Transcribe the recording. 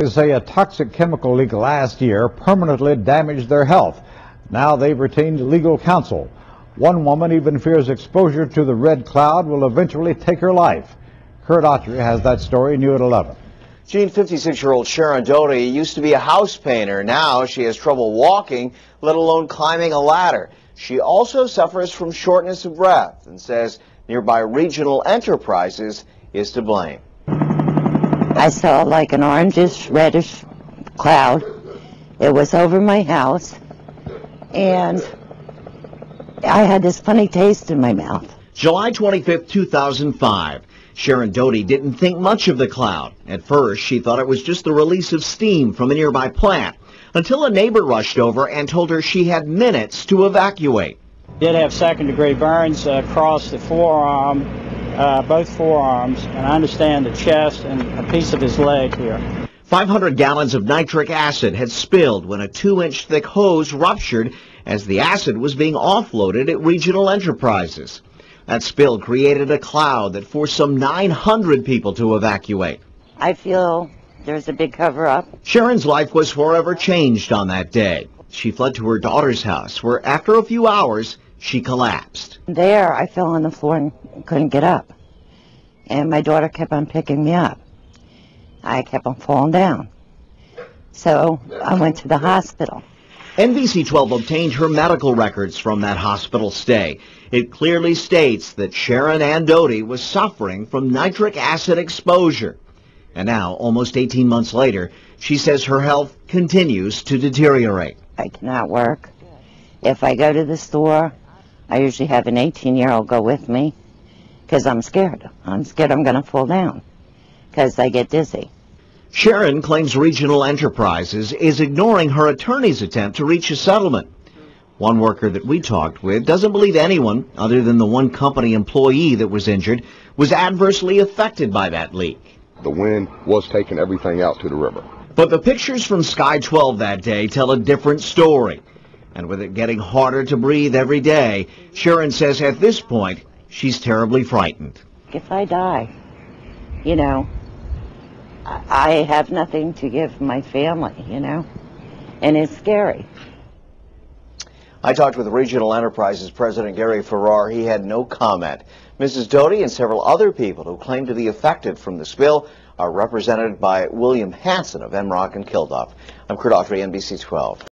They say a toxic chemical leak last year permanently damaged their health. Now they've retained legal counsel. One woman even fears exposure to the red cloud will eventually take her life. Kurt Autry has that story new at 11. Gene, 56-year-old Sharon Doty used to be a house painter. Now she has trouble walking, let alone climbing a ladder. She also suffers from shortness of breath and says nearby Regional Enterprises is to blame. I saw like an orangish, reddish cloud. It was over my house, and I had this funny taste in my mouth. July 25, 2005. Sharon Doty didn't think much of the cloud. At first, she thought it was just the release of steam from a nearby plant, until a neighbor rushed over and told her she had minutes to evacuate. Did have second-degree burns across the forearm, both forearms, and I understand the chest and a piece of his leg here. 500 gallons of nitric acid had spilled when a 2-inch thick hose ruptured as the acid was being offloaded at Regional Enterprises. That spill created a cloud that forced some 900 people to evacuate. I feel there's a big cover-up. Sharon's life was forever changed on that day. She fled to her daughter's house, where after a few hours, she collapsed. There, I fell on the floor and couldn't get up. And my daughter kept on picking me up. I kept on falling down. So I went to the hospital. NBC 12 obtained her medical records from that hospital stay. It clearly states that Sharon Ann Doty was suffering from nitric acid exposure. And now, almost 18 months later, she says her health continues to deteriorate. I cannot work. If I go to the store, I usually have an 18-year-old go with me because I'm scared. I'm scared I'm going to fall down because I get dizzy. Sharon claims Regional Enterprises is ignoring her attorney's attempt to reach a settlement. One worker that we talked with doesn't believe anyone, other than the one company employee that was injured, was adversely affected by that leak. The wind was taking everything out to the river. But the pictures from Sky 12 that day tell a different story. And with it getting harder to breathe every day, Sharon says at this point, she's terribly frightened. If I die, you know, I have nothing to give my family, you know, and it's scary. I talked with Regional Enterprises President Gary Farrar. He had no comment. Mrs. Doty and several other people who claim to be affected from the spill are represented by William Hansen of Emrock and Kilduff. I'm Kurt Autry, NBC 12.